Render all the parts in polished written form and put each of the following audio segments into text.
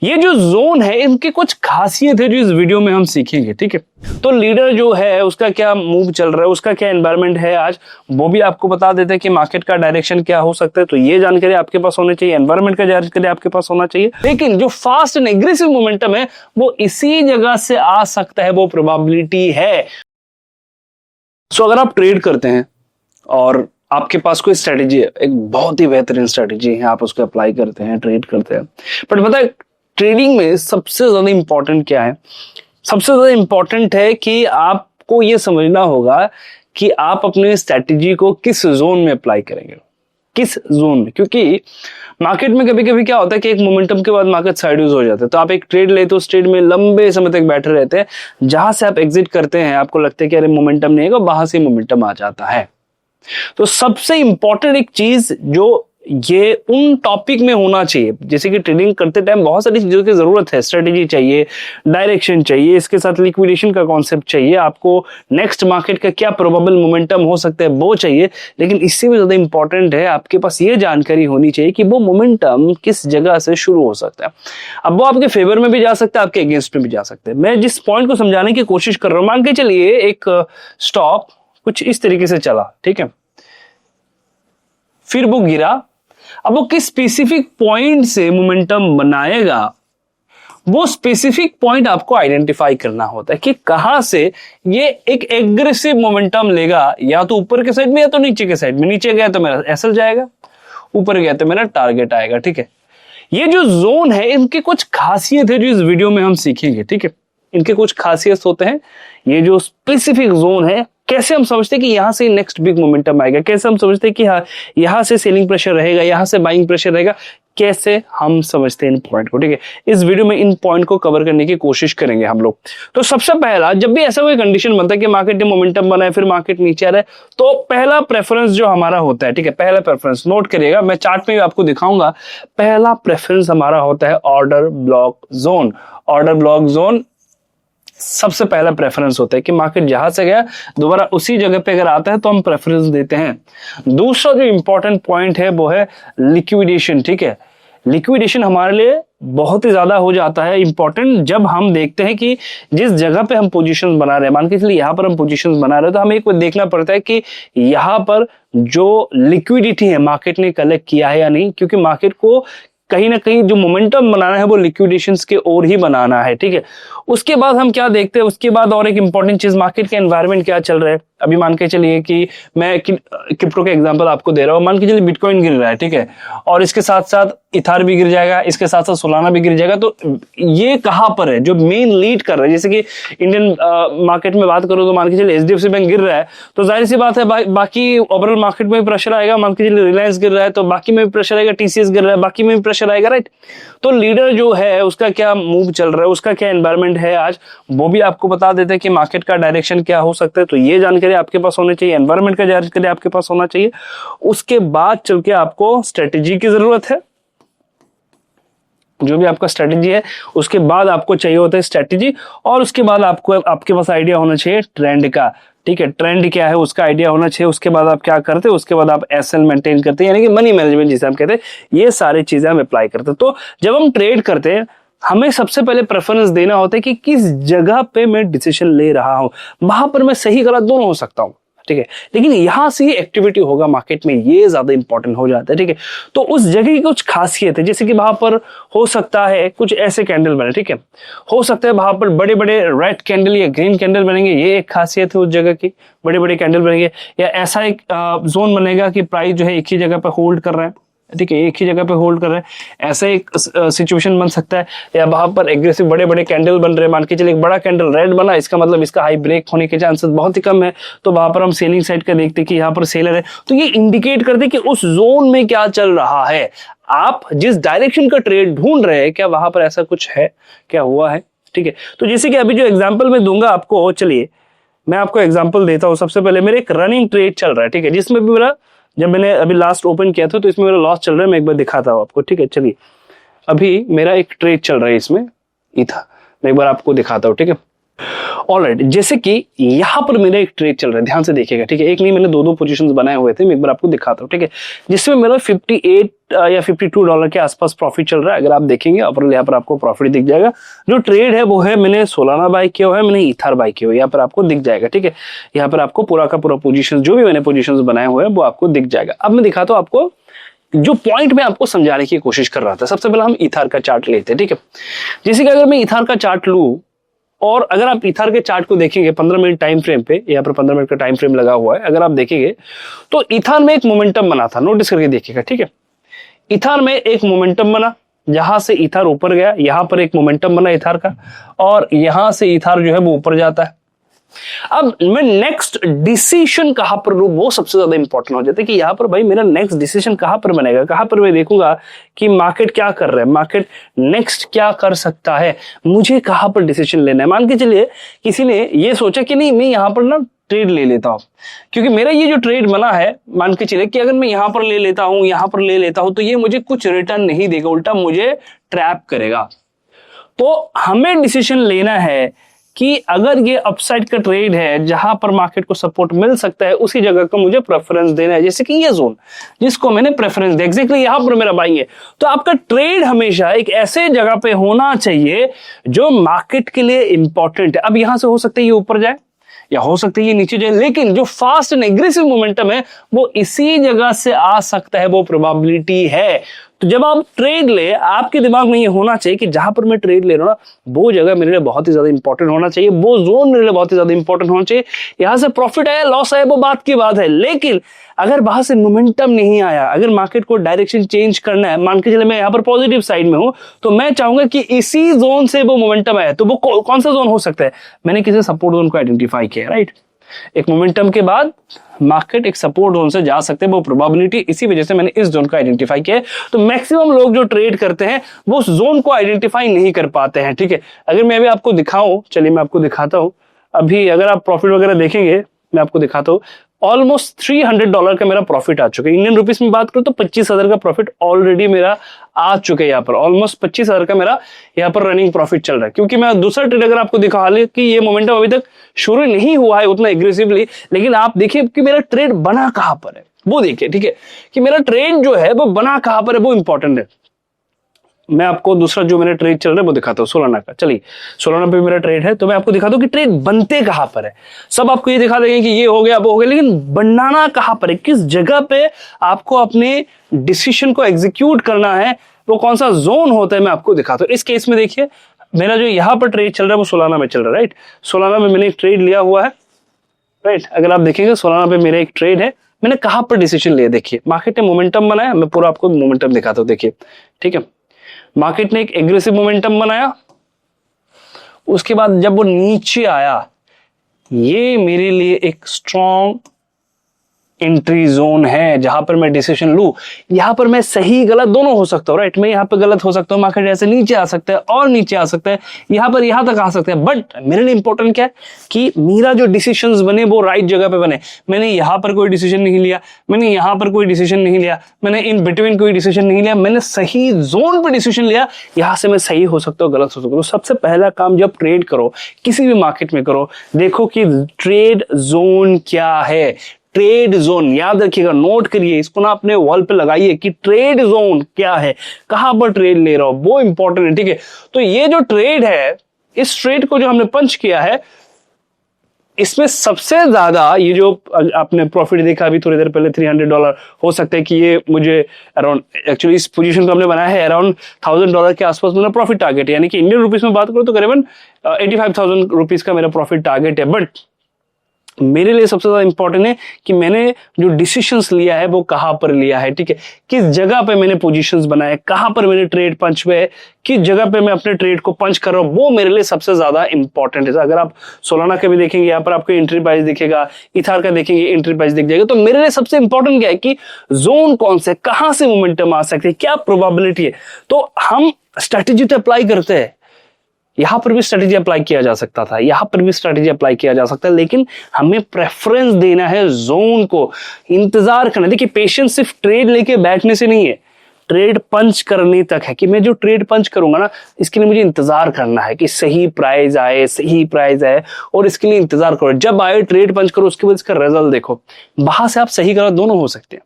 ये जो जोन है इनकी कुछ खासियत है जो इस वीडियो में हम सीखेंगे, ठीक है। तो लीडर जो है उसका क्या मूव चल रहा है, उसका क्या एनवायरनमेंट है आज, वो भी आपको बता देते हैं कि मार्केट का डायरेक्शन क्या हो सकता है। तो ये जानकारी आपके पास होनी चाहिए, एनवायरनमेंट का जानकारी आपके पास होना चाहिए। लेकिन जो फास्ट एंड एग्रेसिव मोमेंटम है वो इसी जगह से आ सकता है, वो प्रोबेबिलिटी है। सो अगर आप ट्रेड करते हैं और आपके पास कोई स्ट्रेटेजी है, एक बहुत ही बेहतरीन स्ट्रेटेजी है, आप उसको अप्लाई करते हैं, ट्रेड करते हैं, बट पता है ट्रेडिंग में सबसे ज्यादा इंपॉर्टेंट क्या है? सबसे ज्यादा इंपॉर्टेंट है कि आपको यह समझना होगा कि आप अपने स्ट्रेटेजी को किस जोन में अप्लाई करेंगे, किस जोन में। क्योंकि मार्केट में कभी कभी क्या होता है कि एक मोमेंटम के बाद मार्केट साइडवेज हो जाता है, तो आप एक ट्रेड लेते हो, उस ट्रेड में लंबे समय तक बैठे रहते हैं, जहां से आप एग्जिट करते हैं आपको लगता है कि अरे मोमेंटम नहीं है, वहां से मोमेंटम आ जाता है। तो सबसे इंपॉर्टेंट एक चीज जो ये उन टॉपिक में होना चाहिए, जैसे कि ट्रेडिंग करते टाइम बहुत सारी चीजों की जरूरत है, स्ट्रेटेजी चाहिए, डायरेक्शन चाहिए, इसके साथ लिक्विडेशन का कॉन्सेप्ट चाहिए, आपको नेक्स्ट मार्केट का क्या प्रोबेबल मोमेंटम हो सकता है वो चाहिए। लेकिन इससे भी ज्यादा इंपॉर्टेंट है आपके पास ये जानकारी होनी चाहिए कि वो मोमेंटम किस जगह से शुरू हो सकता है। अब वो आपके फेवर में भी जा सकता है, आपके अगेंस्ट में भी जा सकता है। मैं जिस पॉइंट को समझाने की कोशिश कर रहा हूं, मान के चलिए एक स्टॉक कुछ इस तरीके से चला, ठीक है, फिर वो गिरा। अब वो किस स्पेसिफिक पॉइंट से मोमेंटम बनाएगा, वो स्पेसिफिक पॉइंट आपको आइडेंटिफाई करना होता है कि कहां से ये एक एग्रेसिव मोमेंटम लेगा, या तो ऊपर के साइड में या तो नीचे के साइड में। नीचे गया तो मेरा एसएल जाएगा, ऊपर गया तो मेरा टारगेट आएगा, ठीक है। ये जो जोन है इनकी कुछ खासियत है जो इस वीडियो में हम सीखेंगे, ठीक है। इनके कुछ खासियत होते हैं। ये जो स्पेसिफिक जोन है, कैसे हम समझते हैं कि यहां से नेक्स्ट बिग मोमेंटम आएगा, कैसे हम समझते हैं कि हाँ यहां से सेलिंग प्रेशर रहेगा, यहां से बाइंग प्रेशर रहेगा, कैसे हम समझते हैं इन पॉइंट को, ठीक है। इस वीडियो में इन पॉइंट को कवर करने की कोशिश करेंगे हम लोग। तो सबसे पहला, जब भी ऐसा कोई कंडीशन बनता है कि मार्केट ने मोमेंटम बनाया फिर मार्केट नीचे आ रहा है, तो पहला प्रेफरेंस जो हमारा होता है, ठीक है, पहला प्रेफरेंस नोट करिएगा, मैं चार्ट में भी आपको दिखाऊंगा। पहला प्रेफरेंस हमारा होता है order block zone. Order block zone सबसे पहला प्रेफरेंस होता है कि मार्केट जहां से गया दोबारा उसी जगह पे अगर आता है तो हम प्रेफरेंस देते हैं। दूसरा जो इंपॉर्टेंट पॉइंट है वो है लिक्विडेशन, ठीक है। लिक्विडेशन हमारे लिए बहुत ही ज्यादा हो जाता है इंपॉर्टेंट जब हम देखते हैं कि जिस जगह पे हम पोजीशंस बना रहे हैं, मान के चलिए यहां पर हम पोजीशंस बना रहे हैं, तो हमें एक देखना पड़ता है कि यहां पर जो लिक्विडिटी है मार्केट ने कलेक्ट किया है या नहीं, क्योंकि मार्केट को कहीं ना कहीं जो मोमेंटम बनाना है वो लिक्विडेशंस के ओर ही बनाना है, ठीक है। उसके बाद हम क्या देखते हैं, उसके बाद और एक इंपॉर्टेंट चीज, मार्केट का एनवायरनमेंट क्या चल रहा है। अभी मान के चलिए कि मैं क्रिप्टो का एग्जांपल आपको दे रहा हूं, मान के चलिए बिटकॉइन गिर रहा है, ठीक है, और इसके साथ साथ इथार भी गिर जाएगा, इसके साथ साथ सोलाना भी गिर जाएगा। तो ये कहां पर है जो मेन लीड कर रहा है, जैसे कि इंडियन मार्केट में बात करूं तो मान के चलिए एचडीएफसी बैंक गिर रहा है, तो जाहिर सी बात है बाकी ओवरऑल मार्केट में भी प्रेशर आएगा। मान के चलिए रिलायंस गिर रहा है तो बाकी में भी प्रेशर आएगा, टीसीएस गिर रहा है बाकी में भी प्रेशर आएगा, राइट। तो लीडर जो है उसका क्या मूव चल रहा है, उसका क्या एनवायरनमेंट है आज, वो भी आपको बता देते हैं कि मार्केट का डायरेक्शन क्या हो सकता है। तो ये जानकारी आपके पास होनी चाहिए, एनवायरनमेंट का जानकारी आपके पास होना चाहिए। उसके बाद चल के आपको स्ट्रेटेजी की जरूरत है, जो भी आपका स्ट्रेटेजी है उसके बाद आपको चाहिए होता है स्ट्रेटेजी, और उसके बाद आपको आपके पास आइडिया होना चाहिए ट्रेंड का, ठीक है। ट्रेंड क्या है उसका आइडिया होना चाहिए। उसके बाद आप क्या करते हैं, उसके बाद आप एसएल मेंटेन करते हैं, यानी कि मनी मैनेजमेंट जिसे हम कहते हैं, ये सारी चीजें हम अप्लाई करते हैं। तो जब हम ट्रेड करते हैं हमें सबसे पहले प्रेफरेंस देना होता है कि किस जगह पे मैं डिसीजन ले रहा हूं, वहां पर मैं सही गलत दोनों हो सकता हूं, ठीक है, लेकिन यहां से एक्टिविटी होगा मार्केट में, ये ज्यादा इंपॉर्टेंट हो जाता है, ठीक है। तो उस जगह की कुछ खासियत है, जैसे कि वहां पर हो सकता है कुछ ऐसे कैंडल बने, ठीक है, हो सकता है वहां पर बड़े बड़े रेड कैंडल या ग्रीन कैंडल बनेंगे, ये एक खासियत है उस जगह की, बड़े बड़े कैंडल बनेंगे, या ऐसा एक जोन बनेगा कि प्राइस जो है एक ही जगह पर होल्ड कर रहा है, ठीक है, एक ही जगह पे होल्ड कर रहे हैं, ऐसा एक सिचुएशन बन सकता है। या वहां पर एग्रेसिव बड़े बड़े कैंडल बन रहे हैं, मान के चलिए एक बड़ा कैंडल रेड बना, इसका मतलब इसका हाई ब्रेक होने के चांसेस बहुत ही कम है, तो वहां पर हम सेलिंग साइड का देखते हैं कि यहाँ पर सेलर है, तो ये इंडिकेट करते कि उस जोन में क्या चल रहा है, आप जिस डायरेक्शन का ट्रेड ढूंढ रहे हैं क्या वहां पर ऐसा कुछ है, क्या हुआ है, ठीक है। तो जैसे कि अभी जो एग्जाम्पल मैं दूंगा आपको, चलिए मैं आपको एग्जाम्पल देता हूं। सबसे पहले मेरे एक रनिंग ट्रेड चल रहा है, ठीक है, जिसमें भी मेरा, जब मैंने अभी लास्ट ओपन किया था तो इसमें मेरा लॉस चल रहा है, मैं एक बार दिखाता हूं आपको, ठीक है। चलिए अभी मेरा एक ट्रेड चल रहा है इसमें, मैं एक बार आपको दिखाता हूं, ठीक है। ऑलराइट, जैसे कि यहाँ पर मेरा एक ट्रेड चल रहा है, ध्यान से देखिएगा, ठीक है। एक नहीं, मैंने दो पोजीशंस बनाए हुए थे, मैं एक बार आपको दिखाता हूँ, ठीक है। जिसमें मेरा 58 या $52 के आसपास प्रॉफिट चल रहा है। अगर आप देखेंगे अपर यहाँ पर आपको प्रॉफिट दिख जाएगा। जो ट्रेड है वो है मैंने सोलाना बाय किया हुआ है, मैंने ईथर बाय किया हुआ है, यहाँ पर आपको दिख जाएगा, ठीक है। यहाँ पर आपको पूरा का पूरा पोजीशन जो भी मैंने पोजीशंस बनाए हुए हैं वो आपको दिख जाएगा। अब मैं दिखाता हूँ आपको जो पॉइंट मैं आपको समझाने की कोशिश कर रहा था। सबसे पहले हम ईथर का चार्ट लेते हैं, ठीक है। जैसे कि अगर मैं ईथर का चार्ट लूं और अगर आप ईथर के चार्ट को देखेंगे 15 मिनट टाइम फ्रेम पे, यहाँ पर 15 मिनट का टाइम फ्रेम लगा हुआ है, अगर आप देखेंगे तो ईथर में एक मोमेंटम बना था, नोटिस करके देखिएगा, ठीक है। ईथर में एक मोमेंटम बना, जहां से ईथर ऊपर गया, यहां पर एक मोमेंटम बना ईथर का, और यहां से ईथर जो है वो ऊपर जाता है। अब मैं नेक्स्ट डिसीजन कहां पर लूं, वो सबसे ज्यादा इंपॉर्टेंट हो जाता है कि यहां पर भाई मेरा नेक्स्ट डिसीजन कहां पर बनेगा, कहां पर मैं देखूंगा कि मार्केट क्या कर रहा है, मार्केट नेक्स्ट क्या कर सकता है, मुझे कहां पर डिसीजन लेना है। मान के चलिए किसी ने ये सोचा कि नहीं मैं यहां पर ना ट्रेड ले लेता हूं, क्योंकि मेरा ये जो ट्रेड बना है, मान के चलिए कि अगर मैं यहां पर ले लेता हूं, यहां पर ले लेता हूं, तो ये मुझे कुछ रिटर्न नहीं देगा, उल्टा मुझे ट्रैप करेगा। तो हमें डिसीजन लेना है कि अगर ये अपसाइड का ट्रेड है, जहां पर मार्केट को सपोर्ट मिल सकता है, उसी जगह को मुझे प्रेफरेंस देना है। जैसे कि ये जोन जिसको मैंने प्रेफरेंस दिया, एग्जैक्टली यहां पर मेरा बाइंग है। तो आपका ट्रेड हमेशा एक ऐसे जगह पे होना चाहिए जो मार्केट के लिए इंपॉर्टेंट है। अब यहां से हो सकता है ये ऊपर जाए या हो सकता है ये नीचे जाए, लेकिन जो फास्ट एंड एग्रेसिव मोमेंटम है वो इसी जगह से आ सकता है, वो प्रोबेबिलिटी है। तो जब आप ट्रेड ले, आपके दिमाग में ये होना चाहिए कि जहां पर मैं ट्रेड ले रहा हूं ना, वो जगह मेरे लिए बहुत ही ज्यादा इंपॉर्टेंट होना चाहिए, वो जोन मेरे लिए बहुत ही ज्यादा इंपॉर्टेंट होना चाहिए। यहां से प्रॉफिट आया, लॉस आया, वो बात की बात है, लेकिन अगर बाहर से मोमेंटम नहीं आया, अगर मार्केट को डायरेक्शन चेंज करना है, मान के चले मैं यहां पर पॉजिटिव साइड में हूं, तो मैं चाहूंगा कि इसी जोन से वो मोमेंटम आया। तो वो कौन सा जोन हो सकता है, मैंने किसी सपोर्ट जोन को आइडेंटिफाई किया, राइट। एक मोमेंटम के बाद मार्केट एक सपोर्ट जोन से जा सकते हैं, वो प्रोबेबिलिटी, इसी वजह से मैंने इस जोन को आइडेंटिफाई किया है। तो मैक्सिमम लोग जो ट्रेड करते हैं वो उस जोन को आइडेंटिफाई नहीं कर पाते हैं, ठीक है। अगर मैं अभी आपको दिखाऊं, चलिए मैं आपको दिखाता हूं। अभी अगर आप प्रॉफिट वगैरह देखेंगे, मैं आपको दिखाता हूं, ऑलमोस्ट $300 का मेरा प्रॉफिट आ चुका है। इंडियन रुपीस में बात करूं तो 25,000 का प्रॉफिट ऑलरेडी मेरा आ चुका है। यहाँ पर ऑलमोस्ट 25,000 का मेरा यहाँ पर रनिंग प्रॉफिट चल रहा है, क्योंकि मैं दूसरा ट्रेड अगर आपको दिखा ले कि ये मोमेंटम अभी तक शुरू नहीं हुआ है उतना एग्रेसिवली, लेकिन आप देखिए कि मेरा ट्रेड बना कहां पर है, वो देखिए, ठीक है, कि मेरा ट्रेड जो है वो बना कहां पर है, वो इंपॉर्टेंट है। मैं आपको दूसरा जो मेरा ट्रेड चल रहा है वो दिखाता हूँ, सोलाना का। चलिए सोलाना पे मेरा ट्रेड है, तो मैं आपको दिखाता हूँ कि ट्रेड बनते कहां पर है। सब आपको ये दिखा देंगे कि ये हो गया वो हो गया, लेकिन बनाना कहां पर है, किस जगह पे आपको अपने डिसीजन को एग्जीक्यूट करना है, वो कौन सा जोन होता है, मैं आपको दिखाता हूँ। इस केस में देखिए मेरा जो यहाँ पर ट्रेड चल रहा है वो सोलाना में चल रहा है, राइट। सोलाना में मैंने एक ट्रेड लिया हुआ है, राइट। अगर आप देखेंगे सोलाना पे मेरा एक ट्रेड है, मैंने कहां पर डिसीजन लिया, देखिए मार्केट ने मोमेंटम बनाया, मैं पूरा आपको मोमेंटम दिखाता हूँ, देखिए, ठीक है। मार्केट ने एक एग्रेसिव मोमेंटम बनाया, उसके बाद जब वो नीचे आया, ये मेरे लिए एक स्ट्रॉन्ग एंट्री जोन है, जहां पर मैं डिसीजन लूं। यहां पर मैं सही गलत दोनों हो सकता हूं, राइट। मैं यहां पर गलत हो सकता हूं, मार्केट ऐसे नीचे आ सकता है और नीचे आ सकता है, यहां पर यहां तक आ सकता है, बट मेरे लिए इंपॉर्टेंट क्या है कि मेरा जो डिसीजंस बने वो राइट जगह पे बने। मैंने यहां पर कोई डिसीजन नहीं लिया, मैंने यहां पर कोई डिसीजन नहीं लिया, मैंने इन बिटवीन कोई डिसीजन नहीं लिया, मैंने सही जोन पर डिसीजन लिया। यहां से मैं सही हो सकता हूं, गलत हो सकता हूं। सबसे पहला काम जब ट्रेड करो, किसी भी मार्केट में करो, देखो कि ट्रेड जोन क्या है। ट्रेड जोन याद रखिएगा, नोट करिए इसको ना, अपने वॉल पे लगाइए कि ट्रेड जोन क्या है, कहां पर ट्रेड ले रहा हो, वो इंपॉर्टेंट है, ठीक है। तो ये जो ट्रेड है, इस ट्रेड को जो हमने पंच किया है, इसमें सबसे ज्यादा ये जो आपने प्रॉफिट देखा अभी थोड़ी देर पहले $300, हो सकता है कि ये मुझे अराउंड, एक्चुअली इस पोजीशन को हमने बनाया है अराउंड $1,000 के आसपास मेरा प्रॉफिट टारगेट है, यानी कि इंडियन रुपीस में बात करूं तो करीबन 85,000 रुपीज का मेरा प्रॉफिट टारगेट है। बट मेरे लिए सबसे ज्यादा इंपॉर्टेंट है कि मैंने जो डिसीजंस लिया है वो कहां पर लिया है, ठीक है। किस जगह पे मैंने पोजीशंस बनाए, कहां पर मैंने ट्रेड पंच पे है, किस जगह पे मैं अपने ट्रेड को पंच कर रहा हूं, वो मेरे लिए सबसे ज्यादा इंपॉर्टेंट है। अगर आप सोलाना का भी देखेंगे, यहाँ पर आपको एंट्री प्राइस दिखेगा, इथार का देखेंगे एंट्री प्राइस दिख जाएगा। तो मेरे लिए सबसे इंपॉर्टेंट क्या है कि जोन कौन से, कहां से मोमेंटम आ सकते हैं, क्या प्रोबेबिलिटी है। तो हम स्ट्रेटेजी तो अप्लाई करते हैं, यहां पर भी स्ट्रेटेजी अप्लाई किया जा सकता था, यहां पर भी स्ट्रेटेजी अप्लाई किया जा सकता है, लेकिन हमें प्रेफरेंस देना है जोन को, इंतजार करना। देखिए पेशेंस सिर्फ ट्रेड लेके बैठने से नहीं है, ट्रेड पंच करने तक है कि मैं जो ट्रेड पंच करूंगा ना, इसके लिए मुझे इंतजार करना है कि सही प्राइस आए और इसके लिए इंतजार करो। जब आए ट्रेड पंच करो, उसके बाद इसका रिजल्ट देखो। वहां से आप सही गलत दोनों हो सकते हैं,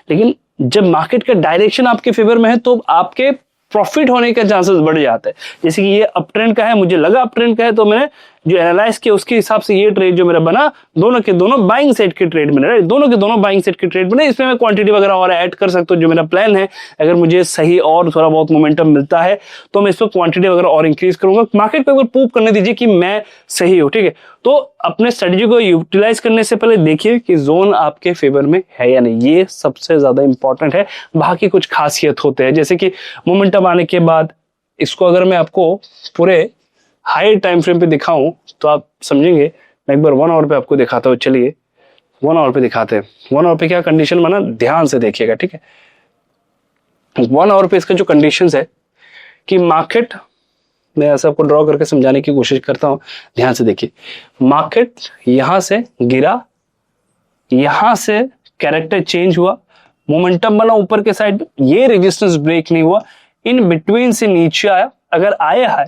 लेकिन जब मार्केट का डायरेक्शन आपके फेवर में है तो आपके प्रॉफिट होने के चांसेस बढ़ जाते हैं। जैसे कि ये अप ट्रेंड का है, मुझे लगा अप ट्रेंड का है, तो मैंने जो एनालाइज किया उसके हिसाब से ये ट्रेड जो मेरा बना, दोनों के दोनों बाइंग सेट के ट्रेड बने, दोनों के दोनों बाइंग सेट के ट्रेड बने। इसमें मैं क्वांटिटी वगैरह और ऐड कर सकता हूँ, जो मेरा प्लान है। अगर मुझे सही और थोड़ा बहुत मोमेंटम मिलता है तो मैं इसमें क्वांटिटी वगैरह और इंक्रीज करूंगा। मार्केट को एक बार प्रूव करने दीजिए कि मैं सही हूँ, ठीक है। तो अपने स्ट्रेटजी को यूटिलाइज करने से पहले देखिए कि जोन आपके फेवर में है या नहीं, ये सबसे ज्यादा इंपॉर्टेंट है। बाकी कुछ खासियत होते हैं, जैसे कि मोमेंटम आने के बाद इसको अगर मैं आपको पूरे हाई टाइम फ्रेम पे दिखाऊं तो आप समझेंगे। मैं एक बार 1 आवर पे आपको दिखाता हूं, चलिए 1 आवर पे दिखाते हैं। 1 आवर पे क्या कंडीशन बना, ध्यान से देखिएगा, ठीक है। 1 आवर पे इसका जो कंडीशन है कि मार्केट, मैं ऐसा आपको ड्रॉ करके समझाने की कोशिश करता हूं, ध्यान से देखिए। मार्केट यहां से गिरा, यहां से कैरेक्टर चेंज हुआ, मोमेंटम बना ऊपर के साइड, ये रेजिस्टेंस ब्रेक नहीं हुआ, इन बिटवीन से नीचे आया। अगर आया है,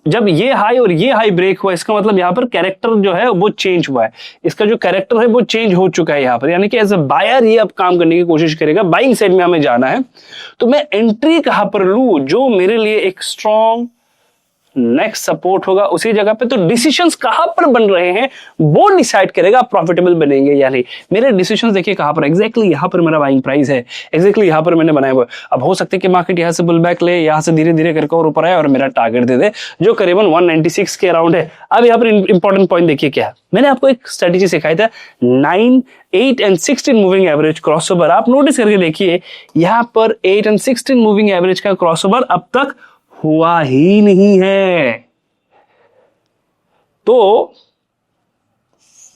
जब ये हाई और ये हाई ब्रेक हुआ, इसका मतलब यहां पर कैरेक्टर जो है वो चेंज हुआ है। इसका जो कैरेक्टर है वो चेंज हो चुका है यहां पर, यानी कि एज अ बायर ये अब काम करने की कोशिश करेगा। बाइंग साइड में हमें जाना है, तो मैं एंट्री कहां पर लूं जो मेरे लिए एक स्ट्रॉन्ग नेक्स्ट सपोर्ट होगा उसी जगह पे। तो डिसीजंस कहां पर बन रहे हैं वो डिसाइड करेगा आप प्रॉफिटेबल बनेंगे या नहीं। मेरे डिसीजंस देखिए कहां पर, एग्जैक्टली यहां पर मेरा बाइंग प्राइस है, एग्जैक्टली यहां पर मैंने बनाया हुआ। अब हो सकता है कि मार्केट यहां से बुल बैक ले, यहां से धीरे धीरे करके और ऊपर आए और मेरा टारगेट दे दे जो करीबन 196 के अराउंड है। अब यहां पर इंपॉर्टेंट पॉइंट देखिए क्या है, मैंने आपको एक स्ट्रेटेजी सिखाई था 9, 8 एंड 16 मूविंग एवरेज क्रॉसओवर। आप नोटिस करके देखिए यहां पर 8 एंड 16 मूविंग एवरेज का क्रॉसओवर अब तक हुआ ही नहीं है। तो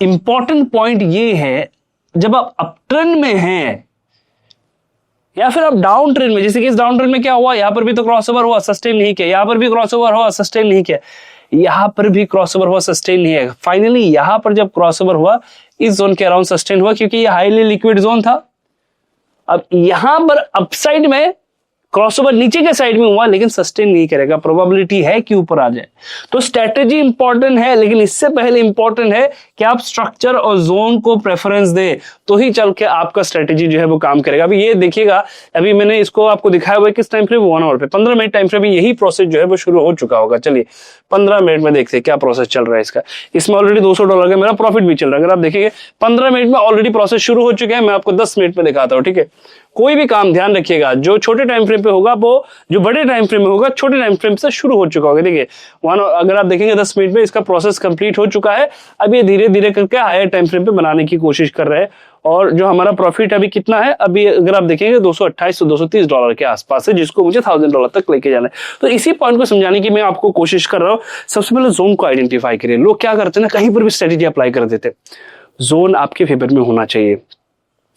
इंपॉर्टेंट पॉइंट ये है, जब आप अप ट्रेंड में हैं या फिर आप डाउन ट्रेंड में, जैसे कि इस डाउन ट्रेंड में क्या हुआ, यहां पर भी तो क्रॉसओवर हुआ, सस्टेन नहीं किया, यहां पर भी क्रॉसओवर हुआ, सस्टेन नहीं किया, यहां पर भी क्रॉसओवर हुआ, सस्टेन नहीं है। फाइनली यहां पर जब क्रॉसओवर हुआ, इस जोन के अराउंड सस्टेन हुआ, क्योंकि ये हाईली लिक्विड जोन था। अब यहां पर अपसाइड में क्रॉसओवर नीचे के साइड में हुआ, लेकिन सस्टेन नहीं करेगा, प्रोबेबिलिटी है कि ऊपर आ जाए। तो स्ट्रेटेजी इंपॉर्टेंट है, लेकिन इससे पहले इंपॉर्टेंट है कि आप स्ट्रक्चर और जोन को प्रेफरेंस दे, तो ही चल के आपका स्ट्रेटेजी जो है वो काम करेगा। अभी ये देखिएगा, अभी मैंने इसको आपको दिखाया हुआ है किस टाइम फ्रेम, 1 आवर पे, 15 मिनट टाइम फ्रेम में यही प्रोसेस जो है वो शुरू हो चुका होगा। चलिए 15 मिनट में देखते हैं क्या प्रोसेस चल रहा है इसका। इसमें ऑलरेडी $200 का मेरा प्रॉफिट भी चल रहा है। अगर आप देखिए 15 मिनट में ऑलरेडी प्रोसेस शुरू हो चुके हैं। मैं आपको 10 मिनट में दिखाता हूं, ठीक है। कोई भी काम ध्यान रखिएगा, जो छोटे टाइम फ्रेम पे होगा वो जो बड़े टाइम फ्रेम में होगा छोटे टाइम फ्रेम से शुरू हो चुका होगा। देखिए अगर आप देखेंगे 10 मिनट में इसका प्रोसेस कंप्लीट हो चुका है। अब ये धीरे धीरे करके हायर टाइम फ्रेम पे बनाने की कोशिश कर रहे हैं। और जो हमारा प्रॉफिट अभी कितना है, अभी अगर आप देखेंगे $228 से $230 के आसपास है, जिसको मुझे $1000 तक लेके जाना है। तो इसी पॉइंट को समझाने की मैं आपको कोशिश कर रहा हूँ। सबसे पहले जोन को आइडेंटिफाई करिए। लोग क्या करते हैं ना, कहीं पर भी स्ट्रेटेजी अप्लाई कर देते हैं। जोन आपके फेवर में होना चाहिए।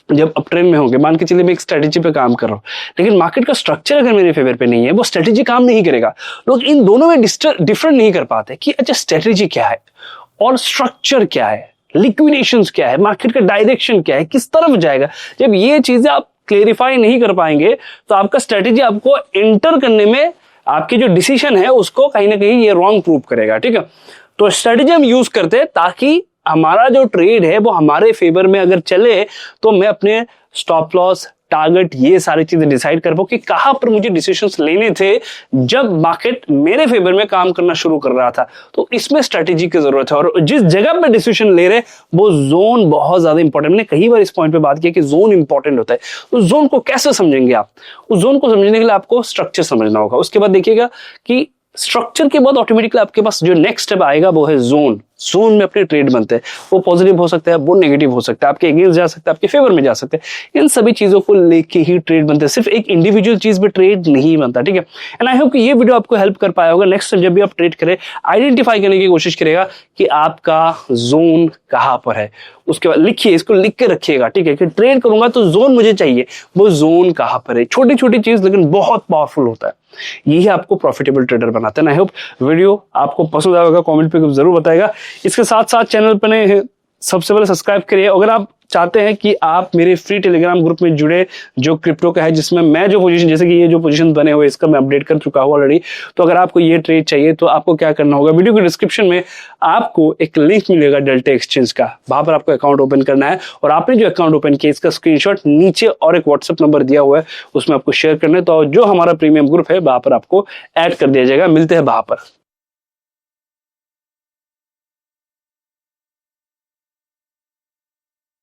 जब अप ट्रेंड में होंगे, मान के चलिए मैं एक स्ट्रेटेजी पे काम कर रहा हूँ, लेकिन मार्केट का स्ट्रक्चर अगर मेरे फेवर पे नहीं है, वो स्ट्रेटेजी काम नहीं करेगा। लोग इन दोनों में डिफरेंट नहीं कर पाते कि अच्छा स्ट्रेटेजी क्या है और स्ट्रक्चर क्या है, लिक्विडेशंस क्या है, मार्केट का डायरेक्शन क्या है, किस तरफ जाएगा। जब ये चीजें आप क्लेरिफाई नहीं कर पाएंगे तो आपका स्ट्रेटेजी आपको एंटर करने में, आपकी जो डिसीजन है उसको कहीं ना कहीं ये रॉन्ग प्रूव करेगा, ठीक है। तो स्ट्रेटेजी हम यूज करते हैं ताकि हमारा जो ट्रेड है वो हमारे फेवर में अगर चले, तो मैं अपने स्टॉप लॉस, टारगेट, ये सारी चीजें डिसाइड कर पाऊं कि कहां पर मुझे डिसीजंस लेने थे जब मार्केट मेरे फेवर में काम करना शुरू कर रहा था। तो इसमें स्ट्रेटेजी की जरूरत है। और जिस जगह पे डिसीजन ले रहे वो जोन बहुत ज्यादा इंपॉर्टेंट। मैंने कई बार इस पॉइंट पे बात की कि जोन इंपॉर्टेंट होता है। उस जोन को कैसे समझेंगे आप? उस जोन को समझने के लिए आपको स्ट्रक्चर समझना होगा। उसके बाद देखिएगा कि स्ट्रक्चर के बाद ऑटोमेटिकली आपके पास जो नेक्स्ट स्टेप आएगा वो है जोन। जोन में अपने ट्रेड बनते हैं, वो पॉजिटिव हो सकता है, वो नेगेटिव हो सकता है, आपके अगेंस्ट जा सकता है, आपके फेवर में जा सकते हैं। इन सभी चीजों को लेके ही ट्रेड बनते हैं। सिर्फ एक इंडिविजुअल चीज पे ट्रेड नहीं बनता, ठीक है। एंड आई होप कि ये वीडियो आपको हेल्प कर पाया होगा। नेक्स्ट टाइम जब भी आप ट्रेड करें, आइडेंटिफाई करने की कोशिश करेगा कि आपका जोन कहां पर है। उसके बाद लिखिए, इसको लिख के रखिएगा, ठीक है, कि ट्रेड करूंगा तो जोन मुझे चाहिए, वो जोन कहां पर है। छोटी छोटी चीज लेकिन बहुत पावरफुल होता है, यही आपको प्रॉफिटेबल ट्रेडर बनाते हैं। आई होप वीडियो आपको पसंद आएगा, कमेंट पे जरूर बताएगा। इसके साथ साथ चैनल पर नए हैं, सबसे पहले सब्सक्राइब करिए। अगर आप चाहते हैं कि आप मेरे फ्री टेलीग्राम ग्रुप में जुड़े, जो क्रिप्टो का है, जिसमें मैं जो पोजीशन, जैसे कि ये जो पोजीशन बने हुए इसका मैं अपडेट कर चुका हूं ऑलरेडी। तो अगर आपको ये ट्रेड चाहिए तो आपको क्या करना होगा, वीडियो के डिस्क्रिप्शन में आपको एक लिंक मिलेगा डेल्टा एक्सचेंज का, वहां पर आपको अकाउंट ओपन करना है और आपने जो अकाउंट ओपन किया इसका स्क्रीनशॉट नीचे और एक व्हाट्सएप नंबर दिया हुआ है उसमें आपको शेयर करना है। तो जो हमारा प्रीमियम ग्रुप है वहां पर आपको ऐड कर दिया जाएगा। मिलते हैं वहां पर।